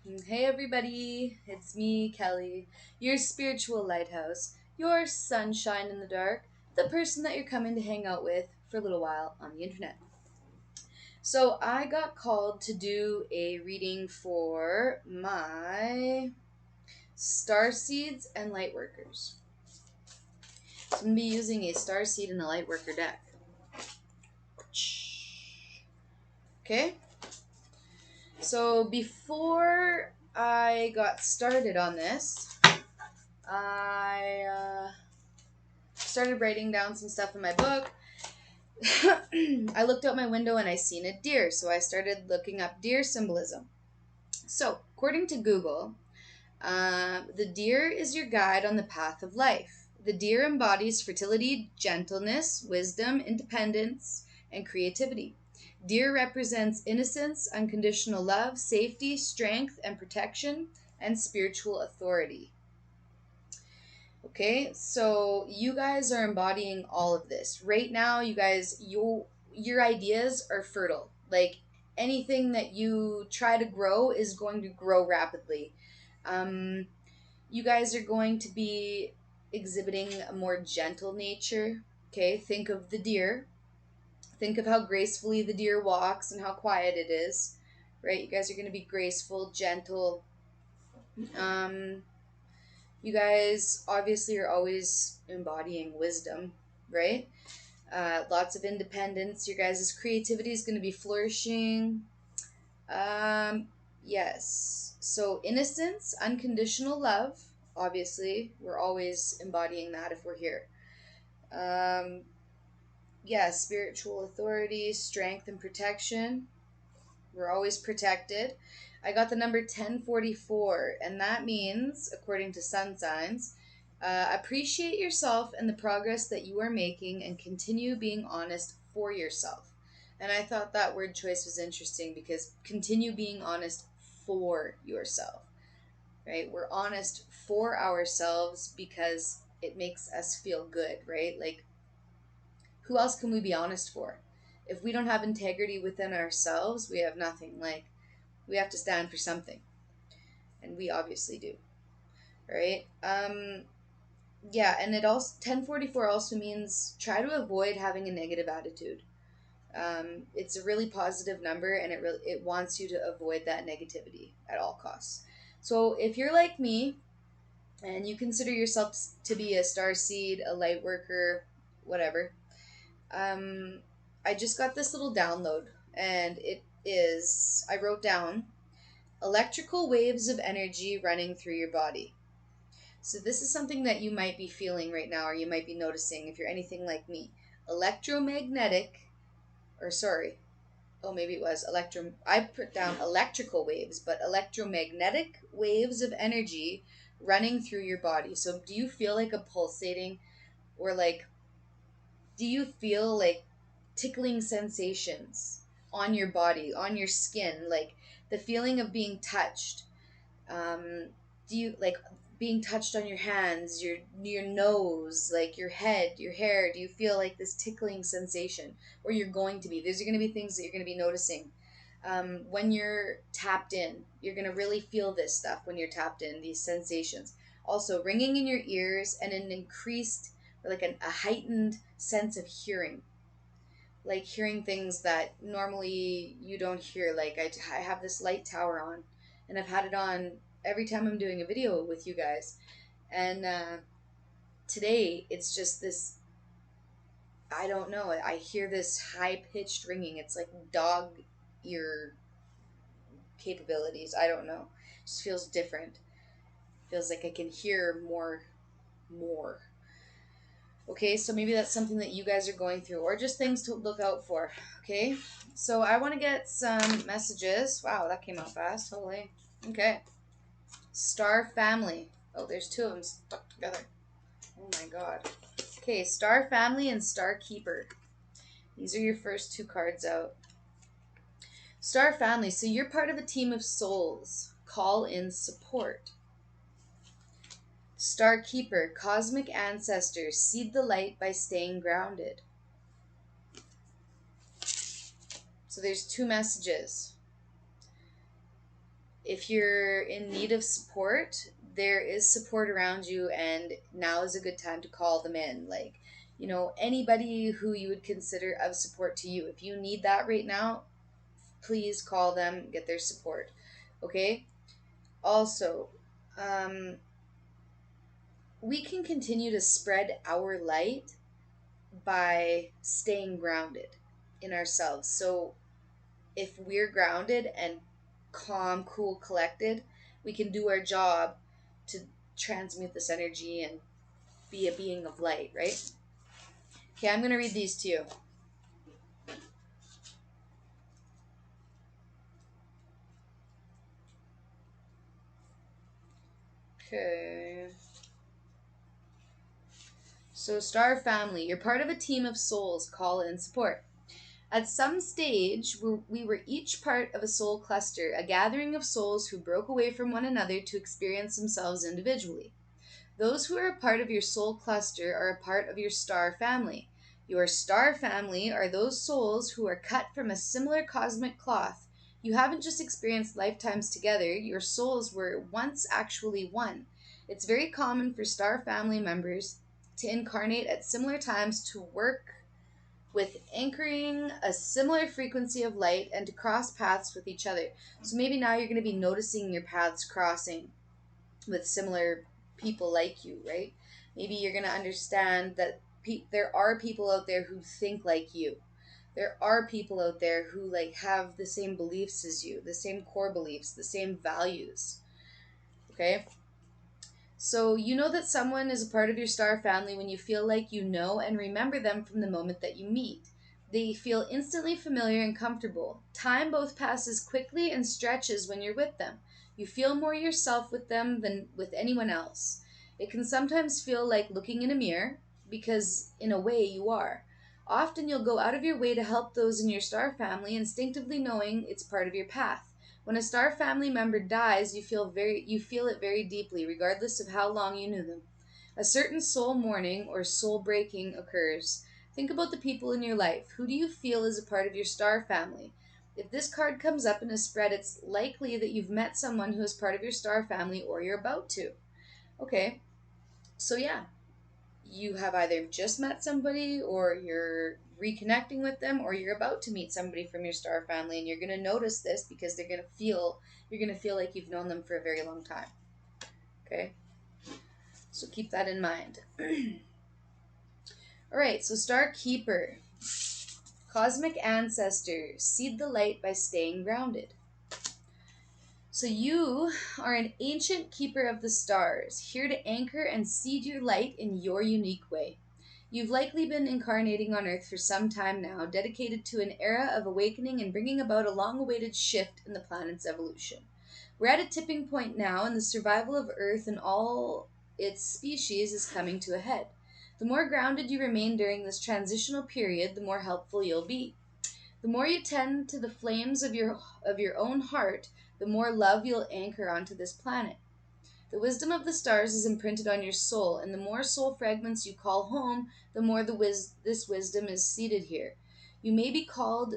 Hey everybody, it's me, Kelly, your spiritual lighthouse, your sunshine in the dark, the person that you're coming to hang out with for a little while on the internet. So I got called to do a reading for my star seeds and lightworkers. So I'm going to be using a star seed and a lightworker deck. Okay? So before I got started on this, I started writing down some stuff in my book. I looked out my window and I seen a deer, so I started looking up deer symbolism. So, according to Google, the deer is your guide on the path of life. The deer embodies fertility, gentleness, wisdom, independence, and creativity. Deer represents innocence, unconditional love, safety, strength, and protection, and spiritual authority. Okay, so you guys are embodying all of this. Right now, you guys, your ideas are fertile. Like anything that you try to grow is going to grow rapidly. Um, you guys are going to be exhibiting a more gentle nature. Okay, think of the deer. Think of how gracefully the deer walks and how quiet it is. Right, you guys are going to be graceful, gentle. Um, You guys obviously are always embodying wisdom, right? Lots of independence. Your guys' creativity is going to be flourishing. Um, yes. So, innocence, unconditional love. Obviously, we're always embodying that if we're here. Um, yeah, spiritual authority, strength, and protection. We're always protected. I got the number 1044, and that means, according to sun signs, appreciate yourself and the progress that you are making and continue being honest for yourself. And I thought that word choice was interesting because continue being honest for yourself, right? We're honest for ourselves because it makes us feel good, right? Like, who else can we be honest for? If we don't have integrity within ourselves, we have nothing. Like, we have to stand for something, and we obviously do, right? Yeah, and it also 1044 also means try to avoid having a negative attitude. It's a really positive number, and it wants you to avoid that negativity at all costs. So if you're like me and you consider yourself to be a star seed, a light worker, whatever, um, I just got this little download, and I wrote down electrical waves of energy running through your body. So, this is something that you might be feeling right now, or you might be noticing if you're anything like me. Electromagnetic, or sorry, oh, maybe it was I put down electrical waves, but electromagnetic waves of energy running through your body. So, do you feel like a pulsating, or like, do you feel like tickling sensations on your body, on your skin, like the feeling of being touched? Do you like being touched on your hands, your nose, like your head, your hair? Do you feel like this tickling sensation, or you're going to be? These are going to be things that you're going to be noticing. When you're tapped in, you're going to really feel this stuff when you're tapped in, these sensations. Also, ringing in your ears and an increased, like a heightened sense of hearing, like hearing things that normally you don't hear. Like I have this light tower on, and I've had it on every time I'm doing a video with you guys. And today it's just this, I don't know, I hear this high pitched ringing. It's like dog ear capabilities. I don't know. It just feels different. Feels like I can hear more. Okay, so maybe that's something that you guys are going through, or just things to look out for. Okay, so I want to get some messages. Wow, that came out fast. Holy. Okay. Star Family. Oh, there's two of them stuck together. Oh my god. Okay, Star Family and Star Keeper. These are your first two cards out. Star Family. So you're part of a team of souls. Call in support. Star Keeper. Cosmic ancestors. Seed the light by staying grounded. So there's two messages. If you're in need of support, there is support around you, and now is a good time to call them in. Like, anybody who you would consider of support to you. If you need that right now, please call them, get their support. Okay? Also, um, we can continue to spread our light by staying grounded in ourselves. So, if we're grounded and calm, cool, collected, we can do our job to transmute this energy and be a being of light, right? Okay, I'm going to read these to you. Okay. So, Star Family, you're part of a team of souls. Call in support. At some stage, we were each part of a soul cluster, a gathering of souls who broke away from one another to experience themselves individually. Those who are a part of your soul cluster are a part of your star family. Your star family are those souls who are cut from a similar cosmic cloth. You haven't just experienced lifetimes together, your souls were once actually one. It's very common for star family members to incarnate at similar times to work with anchoring a similar frequency of light and to cross paths with each other. So maybe now you're going to be noticing your paths crossing with similar people like you, right? Maybe you're going to understand that there are people out there who think like you. There are people out there who like have the same beliefs as you, the same core beliefs, the same values. Okay? So you know that someone is a part of your star family when you feel like you know and remember them from the moment that you meet. They feel instantly familiar and comfortable. Time both passes quickly and stretches when you're with them. You feel more yourself with them than with anyone else. It can sometimes feel like looking in a mirror, because in a way you are. Often you'll go out of your way to help those in your star family, instinctively knowing it's part of your path. When a star family member dies, you feel it very deeply, regardless of how long you knew them. A certain soul mourning or soul breaking occurs. Think about the people in your life. Who do you feel is a part of your star family? If this card comes up in a spread, it's likely that you've met someone who is part of your star family or you're about to. Okay, so yeah, you have either just met somebody or you're reconnecting with them or you're about to meet somebody from your star family, and you're going to notice this because you're going to feel like you've known them for a very long time. Okay, so keep that in mind. All right, so Star Keeper, cosmic ancestor, seed the light by staying grounded. So you are an ancient keeper of the stars, here to anchor and seed your light in your unique way. You've likely been incarnating on Earth for some time now, dedicated to an era of awakening and bringing about a long awaited shift in the planet's evolution. We're at a tipping point now, and the survival of Earth and all its species is coming to a head. The more grounded you remain during this transitional period, the more helpful you'll be. The more you tend to the flames of your own heart, the more love you'll anchor onto this planet. The wisdom of the stars is imprinted on your soul, and the more soul fragments you call home, the more this wisdom is seated here. You may be called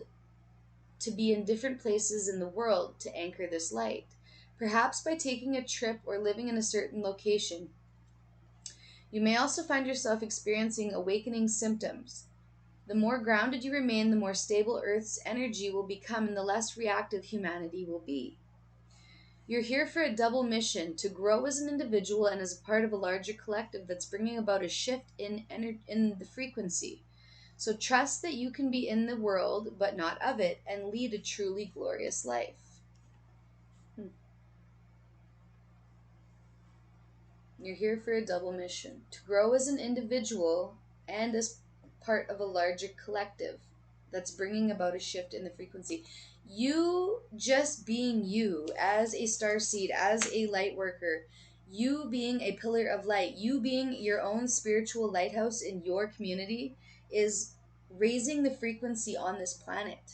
to be in different places in the world to anchor this light. Perhaps by taking a trip or living in a certain location. You may also find yourself experiencing awakening symptoms. The more grounded you remain, the more stable Earth's energy will become and the less reactive humanity will be. You're here for a double mission, to grow as an individual and as a part of a larger collective that's bringing about a shift in the frequency. So trust that you can be in the world, but not of it, and lead a truly glorious life. You're here for a double mission, to grow as an individual and as part of a larger collective that's bringing about a shift in the frequency. You just being you as a star seed, as a light worker, you being a pillar of light, you being your own spiritual lighthouse in your community is raising the frequency on this planet.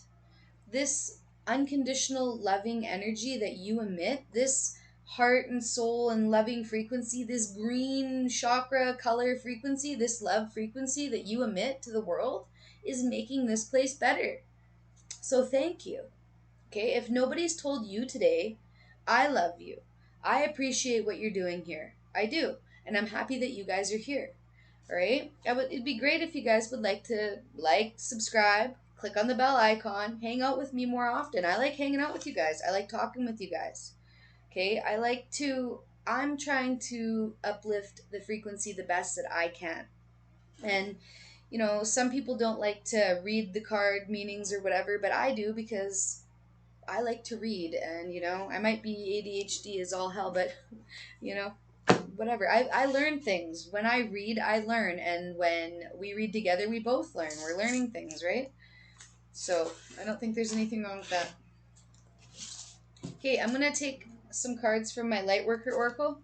This unconditional loving energy that you emit, this heart and soul and loving frequency, this green chakra color frequency, this love frequency that you emit to the world is making this place better. So thank you. Okay, if nobody's told you today I love you. I appreciate what you're doing here. I do. And I'm happy that you guys are here. All right? It'd be great if you guys would like to subscribe, click on the bell icon, hang out with me more often. I like hanging out with you guys. I like talking with you guys. Okay? I'm trying to uplift the frequency the best that I can. And some people don't like to read the card meanings or whatever, but I do because I like to read, and I might be ADHD as all hell, but you know, whatever. I learn things. When I read, I learn, and when we read together, we both learn. We're learning things, right? So I don't think there's anything wrong with that. Okay, I'm gonna take some cards from my Lightworker Oracle.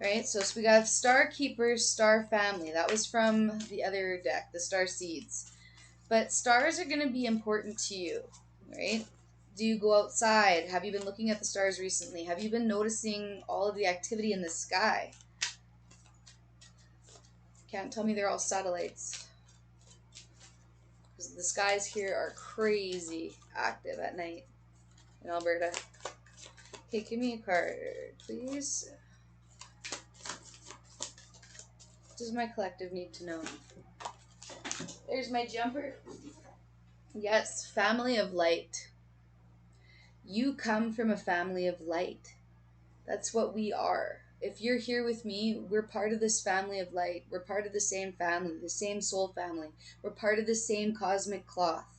Right, so we got Star Keeper, Star Family. That was from the other deck, the Star Seeds. But stars are going to be important to you, right? Do you go outside? Have you been looking at the stars recently? Have you been noticing all of the activity in the sky? Can't tell me they're all satellites. Because the skies here are crazy active at night in Alberta. Okay, give me a card, please. What does my collective need to know? There's my jumper. Yes, family of light. You come from a family of light. That's what we are. If you're here with me, we're part of this family of light. We're part of the same family, the same soul family. We're part of the same cosmic cloth.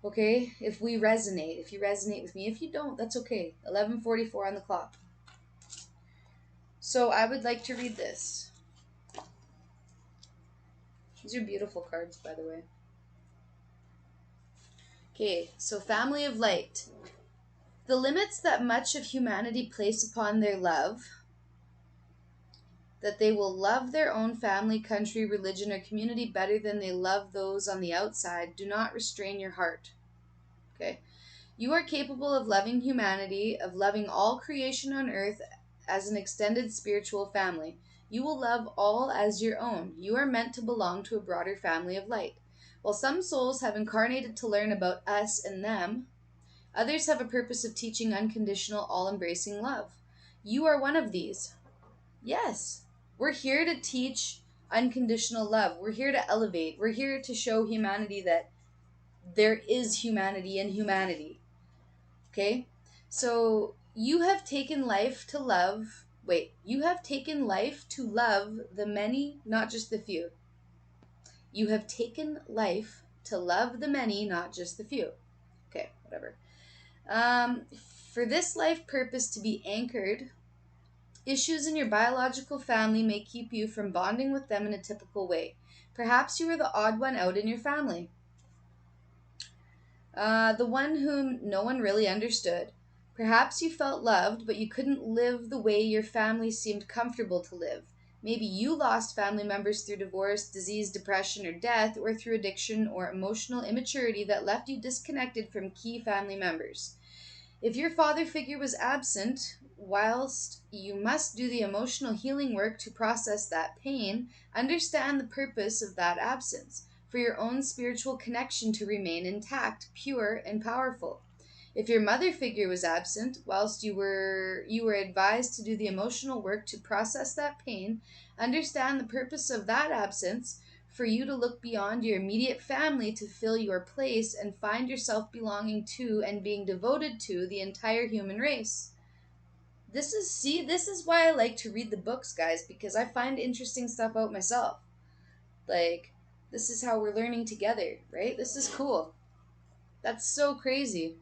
Okay? If you resonate with me. If you don't, that's okay. 11:44 on the clock. So I would like to read this. These are beautiful cards, by the way. Okay, so family of light. The limits that much of humanity place upon their love, that they will love their own family, country, religion, or community better than they love those on the outside, do not restrain your heart. Okay? You are capable of loving humanity, of loving all creation on earth as an extended spiritual family. You will love all as your own. You are meant to belong to a broader family of light. While some souls have incarnated to learn about us and them, others have a purpose of teaching unconditional, all-embracing love. You are one of these. Yes. We're here to teach unconditional love. We're here to elevate. We're here to show humanity that there is humanity in humanity. Okay? So you have taken life to love. You have taken life to love the many, not just the few. You have taken life to love the many, not just the few. Okay, whatever. For this life purpose to be anchored, issues in your biological family may keep you from bonding with them in a typical way. Perhaps you are the odd one out in your family. The one whom no one really understood. Perhaps you felt loved, but you couldn't live the way your family seemed comfortable to live. Maybe you lost family members through divorce, disease, depression, or death, or through addiction or emotional immaturity that left you disconnected from key family members. If your father figure was absent, whilst you must do the emotional healing work to process that pain, understand the purpose of that absence, for your own spiritual connection to remain intact, pure, and powerful. If your mother figure was absent, whilst you were advised to do the emotional work to process that pain, understand the purpose of that absence, for you to look beyond your immediate family to fill your place and find yourself belonging to and being devoted to the entire human race. This is why I like to read the books, guys, because I find interesting stuff out myself. Like, this is how we're learning together, right? This is cool. That's so crazy.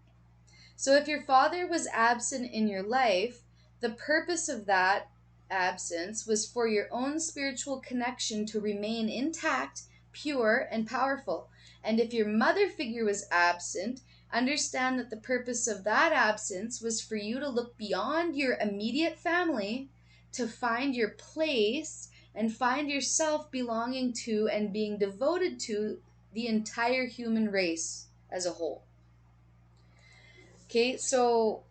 So if your father was absent in your life, the purpose of that absence was for your own spiritual connection to remain intact, pure, and powerful. And if your mother figure was absent, understand that the purpose of that absence was for you to look beyond your immediate family to find your place and find yourself belonging to and being devoted to the entire human race as a whole. Okay, so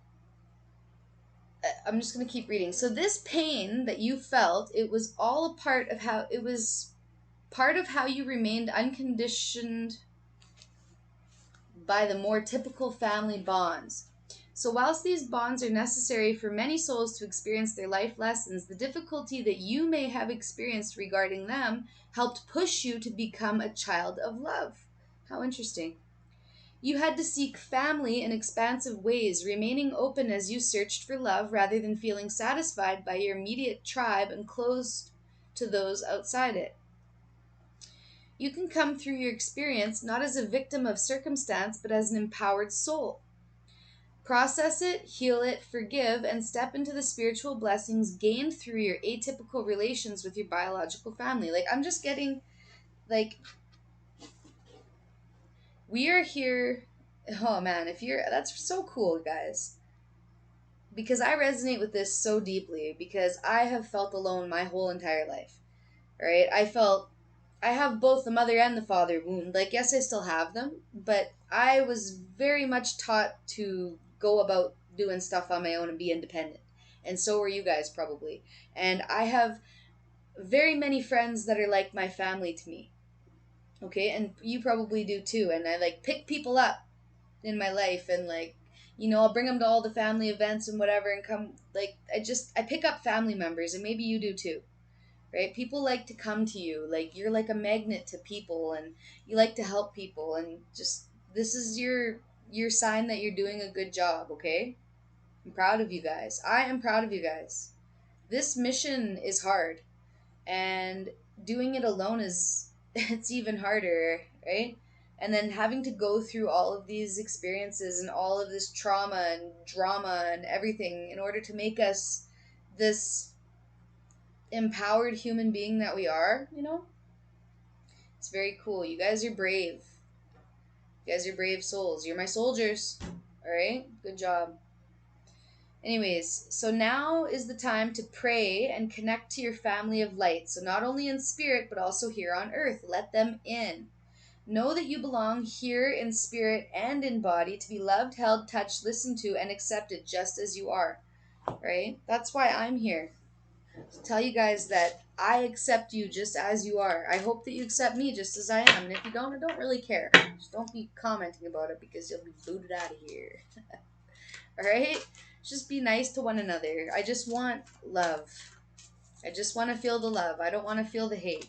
I'm just going to keep reading. So this pain that you felt, it was all a part of how you remained unconditioned by the more typical family bonds. So, whilst these bonds are necessary for many souls to experience their life lessons, the difficulty that you may have experienced regarding them helped push you to become a child of love. How interesting. You had to seek family in expansive ways, remaining open as you searched for love rather than feeling satisfied by your immediate tribe and closed to those outside it. You can come through your experience not as a victim of circumstance, but as an empowered soul. Process it, heal it, forgive, and step into the spiritual blessings gained through your atypical relations with your biological family. Like, I'm just getting, like, we are here. Oh man, that's so cool, guys. Because I resonate with this so deeply because I have felt alone my whole entire life. Right? I have both the mother and the father wound. Like, yes, I still have them, but I was very much taught to go about doing stuff on my own and be independent. And so were you guys probably. And I have very many friends that are like my family to me. Okay? And you probably do too. And I like pick people up in my life and like, I'll bring them to all the family events and whatever and come like I pick up family members, and maybe you do too, right? People like to come to you, like you're like a magnet to people, and you like to help people, and just this is your sign that you're doing a good job. Okay, I'm proud of you guys. I am proud of you guys. This mission is hard, and doing it alone is it's even harder, right? And then having to go through all of these experiences and all of this trauma and drama and everything in order to make us this empowered human being that we are, it's very cool. You guys are brave. You guys are brave souls. You're my soldiers. All right, good job. Anyways, so now is the time to pray and connect to your family of light. So not only in spirit, but also here on earth. Let them in. Know that you belong here in spirit and in body to be loved, held, touched, listened to, and accepted just as you are. Right? That's why I'm here. To tell you guys that I accept you just as you are. I hope that you accept me just as I am. And if you don't, I don't really care. Just don't be commenting about it because you'll be booted out of here. Alright? Just be nice to one another. I just want love. I just want to feel the love. I don't want to feel the hate.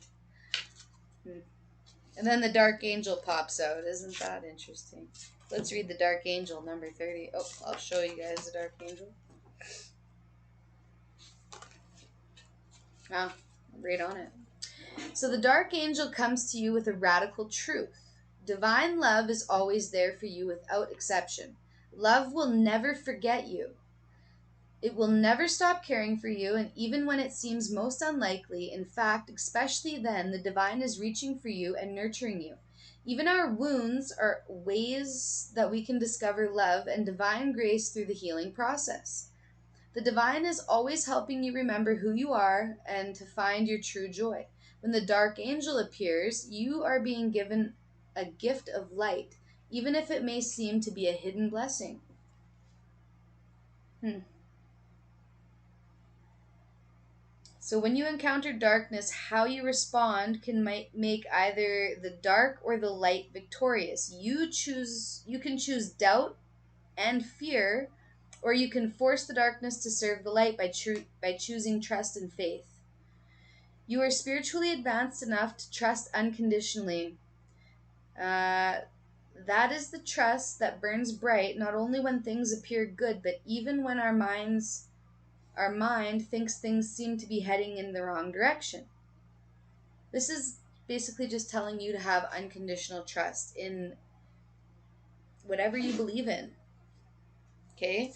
And then the Dark Angel pops out. Isn't that interesting? Let's read the Dark Angel, number 30. Oh, I'll show you guys the Dark Angel. Ah, right on it. So the Dark Angel comes to you with a radical truth. Divine love is always there for you without exception. Love will never forget you. It will never stop caring for you, and even when it seems most unlikely, in fact, especially then, the divine is reaching for you and nurturing you. Even our wounds are ways that we can discover love and divine grace through the healing process. The divine is always helping you remember who you are and to find your true joy. When the dark angel appears, you are being given a gift of light, even if it may seem to be a hidden blessing. So when you encounter darkness, how you respond can make either the dark or the light victorious. You can choose doubt and fear, or you can force the darkness to serve the light by choosing trust and faith. You are spiritually advanced enough to trust unconditionally. That is the trust that burns bright not only when things appear good, but even when our mind thinks things seem to be heading in the wrong direction. This is basically just telling you to have unconditional trust in whatever you believe in. Okay?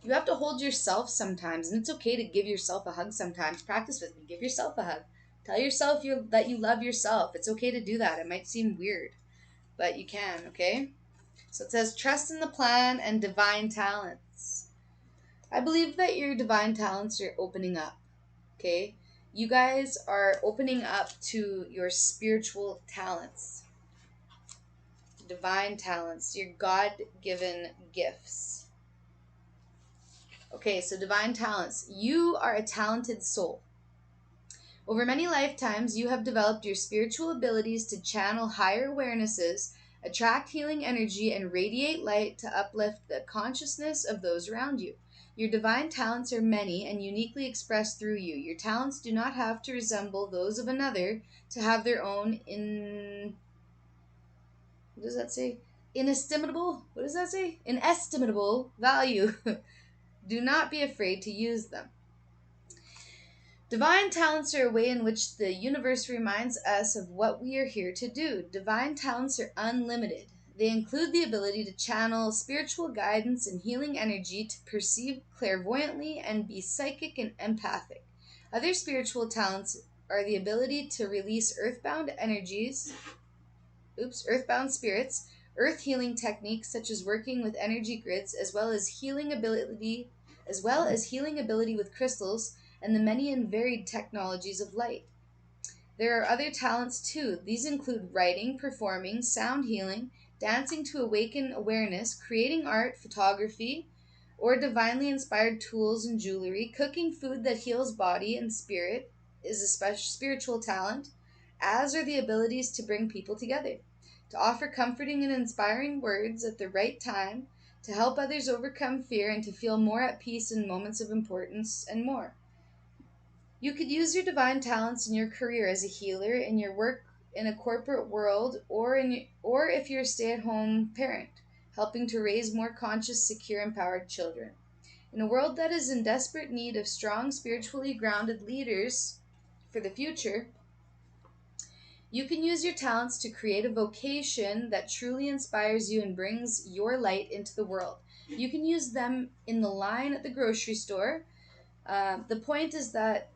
You have to hold yourself sometimes, and it's okay to give yourself a hug sometimes. Practice with me. Give yourself a hug. Tell yourself that you love yourself. It's okay to do that. It might seem weird, but you can, okay? So it says, trust in the plan and divine talents. I believe that your divine talents are opening up, okay? You guys are opening up to your spiritual talents, divine talents, your God-given gifts. Okay, so divine talents. You are a talented soul. Over many lifetimes, you have developed your spiritual abilities to channel higher awarenesses Attract healing energy and radiate light to uplift the consciousness of those around you. Your divine talents are many and uniquely expressed through you. Your talents do not have to resemble those of another to have their own what does that say? Inestimable, what does that say? Inestimable value. Do not be afraid to use them. Divine talents are a way in which the universe reminds us of what we are here to do. Divine talents are unlimited. They include the ability to channel spiritual guidance and healing energy, to perceive clairvoyantly, and be psychic and empathic. Other spiritual talents are the ability to release earthbound spirits, earth healing techniques such as working with energy grids, as well as healing ability with crystals, and the many and varied technologies of light. There are other talents too. These include writing, performing, sound healing, dancing to awaken awareness, creating art, photography, or divinely inspired tools and jewelry. Cooking food that heals body and spirit is a special spiritual talent, as are the abilities to bring people together, to offer comforting and inspiring words at the right time, to help others overcome fear and to feel more at peace in moments of importance, and more. You could use your divine talents in your career as a healer, in your work in a corporate world, or if you're a stay-at-home parent, helping to raise more conscious, secure, empowered children. In a world that is in desperate need of strong, spiritually grounded leaders for the future, you can use your talents to create a vocation that truly inspires you and brings your light into the world. You can use them in the line at the grocery store. The point is that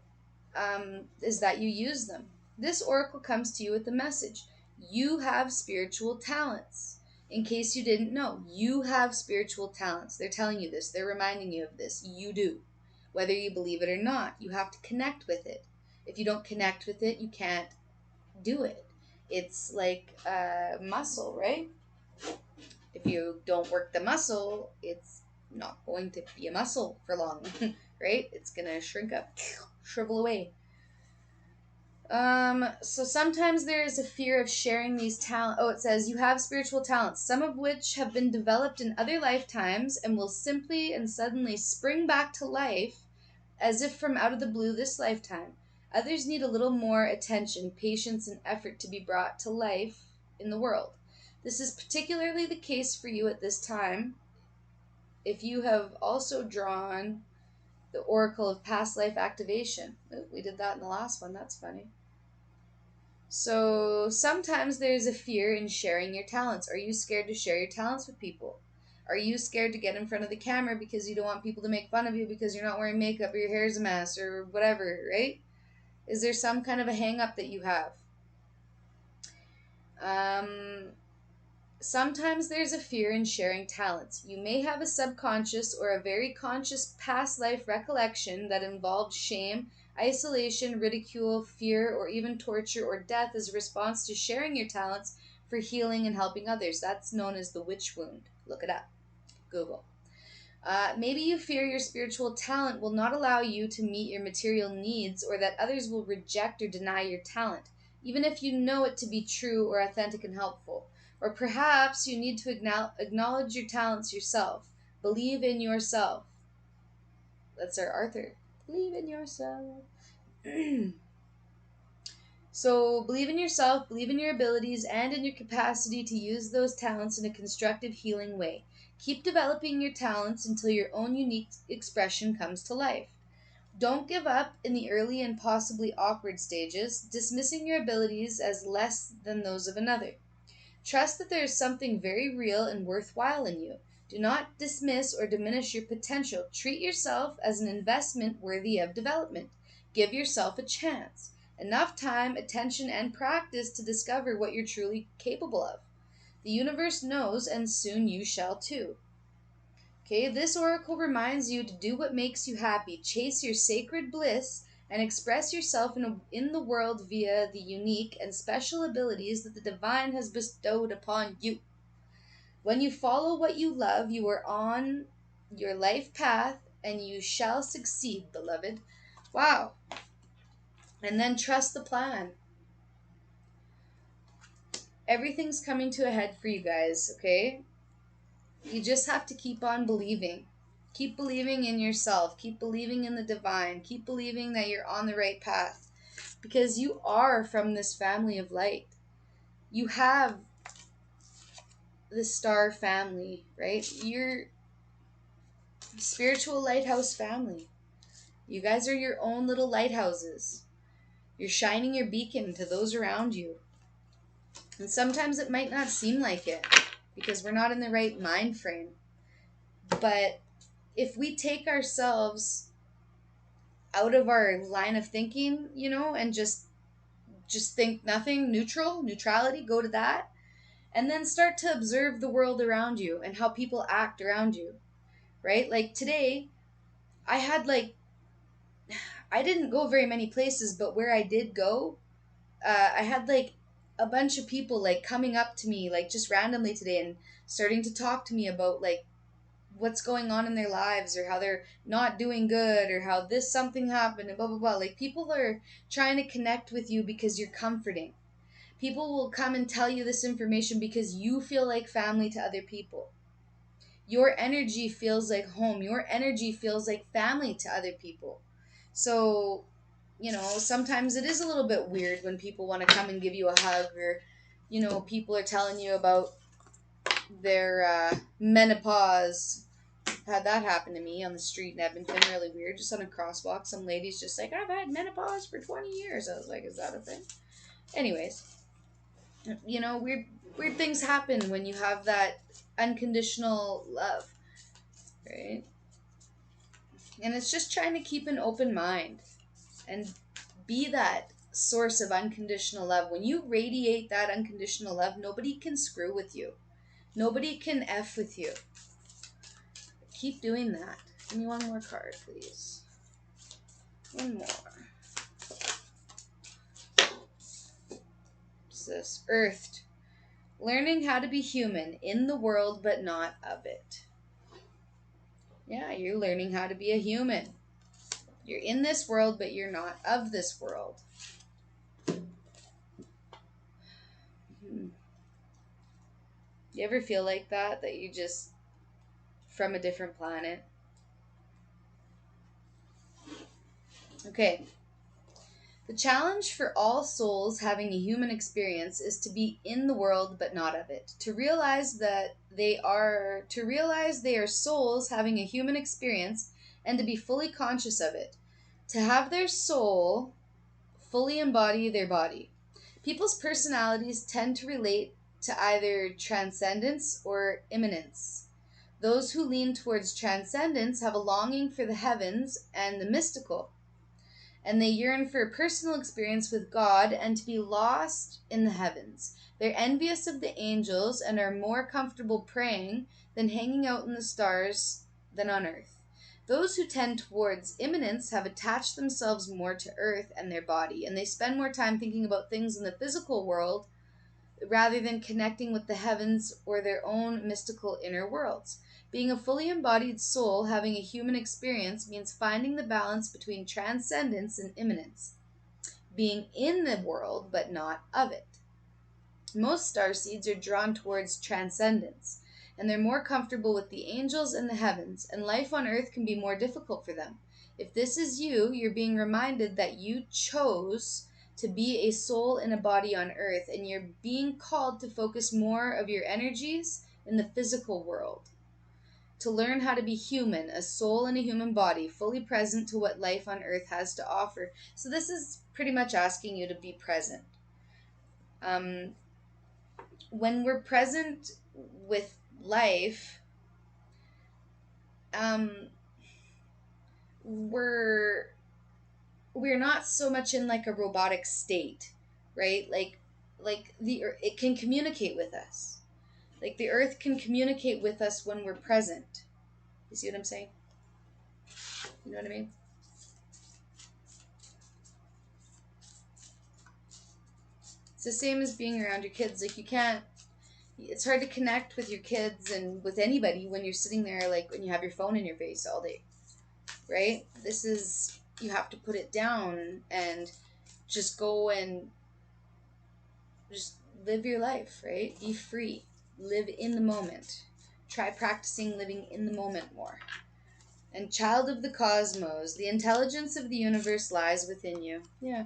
you use them. This oracle comes to you with the message: you have spiritual talents. In case you didn't know, you have spiritual talents. They're telling you this, they're reminding you of this. You do. Whether you believe it or not, you have to connect with it. If you don't connect with it, you can't do it. It's like a muscle, right? If you don't work the muscle, it's not going to be a muscle for long, right? It's going to shrink up, shrivel away. So sometimes there is a fear of sharing these talents. Oh, it says you have spiritual talents, some of which have been developed in other lifetimes and will simply and suddenly spring back to life as if from out of the blue this lifetime. Others need a little more attention, patience, and effort to be brought to life in the world. This is particularly the case for you at this time if you have also drawn the Oracle of Past Life Activation. Oh, we did that in the last one. That's funny. So sometimes there's a fear in sharing your talents. Are you scared to share your talents with people? Are you scared to get in front of the camera because you don't want people to make fun of you because you're not wearing makeup or your hair's a mess or whatever, right? Is there some kind of a hang up that you have? Um, Sometimes there's a fear in sharing talents. You may have a subconscious or a very conscious past life recollection that involved shame, isolation, ridicule, fear, or even torture or death as a response to sharing your talents for healing and helping others. That's known as the witch wound. Look it up. Google. Maybe you fear your spiritual talent will not allow you to meet your material needs, or that others will reject or deny your talent, even if you know it to be true or authentic and helpful. Or perhaps you need to acknowledge your talents yourself. Believe in yourself. That's our Arthur. Believe in yourself. So believe in yourself, believe in your abilities, and in your capacity to use those talents in a constructive, healing way. Keep developing your talents until your own unique expression comes to life. Don't give up in the early and possibly awkward stages, dismissing your abilities as less than those of another. Trust that there is something very real and worthwhile in you. Do not dismiss or diminish your potential. Treat yourself as an investment worthy of development. Give yourself a chance. Enough time, attention, and practice to discover what you're truly capable of. The universe knows, and soon you shall too. Okay, this oracle reminds you to do what makes you happy, chase your sacred bliss, and express yourself in the world via the unique and special abilities that the divine has bestowed upon you. When you follow what you love, you are on your life path and you shall succeed, beloved. Wow. And then trust the plan. Everything's coming to a head for you guys, okay? You just have to keep on believing. Keep believing in yourself. Keep believing in the divine. Keep believing that you're on the right path. Because you are from this family of light. You have the star family, right? You're spiritual lighthouse family. You guys are your own little lighthouses. You're shining your beacon to those around you. And sometimes it might not seem like it because we're not in the right mind frame. But if we take ourselves out of our line of thinking, and just think nothing, neutrality, go to that, and then start to observe the world around you and how people act around you, right? Like today, I had I didn't go very many places, but where I did go, I had a bunch of people coming up to me just randomly today and starting to talk to me about what's going on in their lives or how they're not doing good or how this something happened and blah blah blah. Like people are trying to connect with you because you're comforting. People will come and tell you this information because you feel like family to other people. Your energy feels like home. Your energy feels like family to other people. So, sometimes it is a little bit weird when people want to come and give you a hug or, people are telling you about their menopause. Had that happen to me on the street in Edmonton, really weird. Just on a crosswalk, some lady's just like, I've had menopause for 20 years. I was like, is that a thing? Anyways, weird things happen when you have that unconditional love, right? And it's just trying to keep an open mind and be that source of unconditional love. When you radiate that unconditional love, nobody can screw with you. Nobody can F with you. Keep doing that. Give me one more card, please. One more. What's this? Earthed. Learning how to be human in the world but not of it. Yeah, you're learning how to be a human. You're in this world, but you're not of this world. You ever feel like that? That you just from a different planet? Okay. The challenge for all souls having a human experience is to be in the world but not of it. To realize they are souls having a human experience and to be fully conscious of it. To have their soul fully embody their body. People's personalities tend to relate to either transcendence or immanence. Those who lean towards transcendence have a longing for the heavens and the mystical, and they yearn for a personal experience with God and to be lost in the heavens. They're envious of the angels and are more comfortable praying than hanging out in the stars than on earth. Those who tend towards immanence have attached themselves more to earth and their body, and they spend more time thinking about things in the physical world rather than connecting with the heavens or their own mystical inner worlds. Being a fully embodied soul having a human experience means finding the balance between transcendence and immanence, being in the world but not of it. Most starseeds are drawn towards transcendence, and they're more comfortable with the angels and the heavens, and life on earth can be more difficult for them. If this is you, you're being reminded that you chose to be a soul in a body on earth, and you're being called to focus more of your energies in the physical world. To learn how to be human, a soul in a human body, fully present to what life on earth has to offer. So this is pretty much asking you to be present. When we're present with life, we're not so much in a robotic state, right? It can communicate with us. Like the earth can communicate with us when we're present. You see what I'm saying? You know what I mean? It's the same as being around your kids. It's hard to connect with your kids and with anybody when you're sitting there, when you have your phone in your face all day, right? You have to put it down and just go and just live your life, right? Be free. Live in the moment. Try practicing living in the moment more. And child of the cosmos, the intelligence of the universe lies within you. Yeah,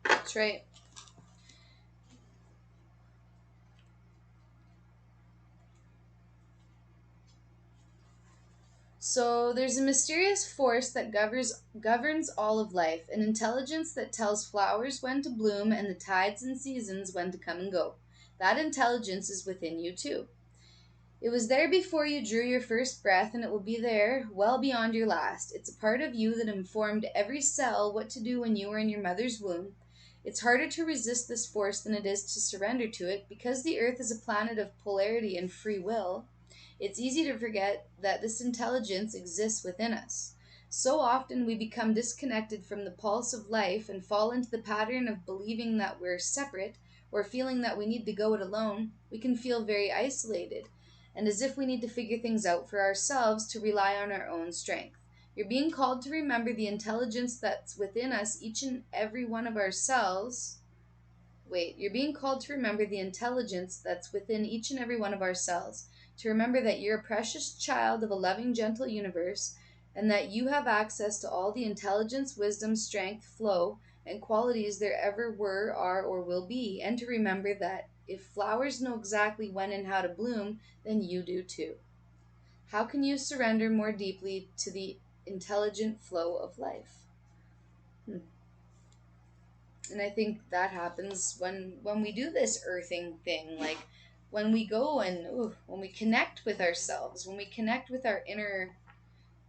that's right. So there's a mysterious force that governs all of life, an intelligence that tells flowers when to bloom and the tides and seasons when to come and go. That intelligence is within you too. It was there before you drew your first breath, and it will be there well beyond your last. It's a part of you that informed every cell what to do when you were in your mother's womb. It's harder to resist this force than it is to surrender to it because the earth is a planet of polarity and free will. It's easy to forget that this intelligence exists within us. So often we become disconnected from the pulse of life and fall into the pattern of believing that we're separate or feeling that we need to go it alone. We can feel very isolated and as if we need to figure things out for ourselves to rely on our own strength. You're being called to remember the intelligence that's within us, each and every one of ourselves. You're being called to remember the intelligence that's within each and every one of our cells. To remember that you're a precious child of a loving, gentle universe, and that you have access to all the intelligence, wisdom, strength, flow, and qualities there ever were, are, or will be. And to remember that if flowers know exactly when and how to bloom, then you do too. How can you surrender more deeply to the intelligent flow of life? Hmm. And I think that happens when we do this earthing thing, like when we go and when we connect with ourselves, when we connect with our inner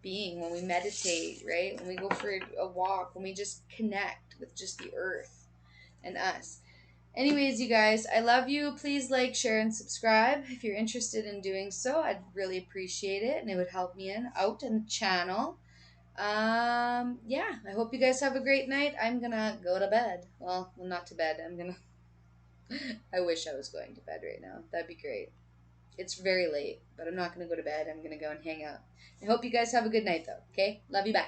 being, when we meditate, right? When we go for a walk, when we just connect with just the earth and us. Anyways, you guys, I love you. Please like, share, and subscribe if you're interested in doing so. I'd really appreciate it, and it would help me out in the channel. Yeah, I hope you guys have a great night. I'm gonna go to bed. Well, not to bed. I wish I was going to bed right now. That'd be great. It's very late, but I'm not gonna go to bed. I'm gonna go and hang out. I hope you guys have a good night, though. Okay? Love you, bye.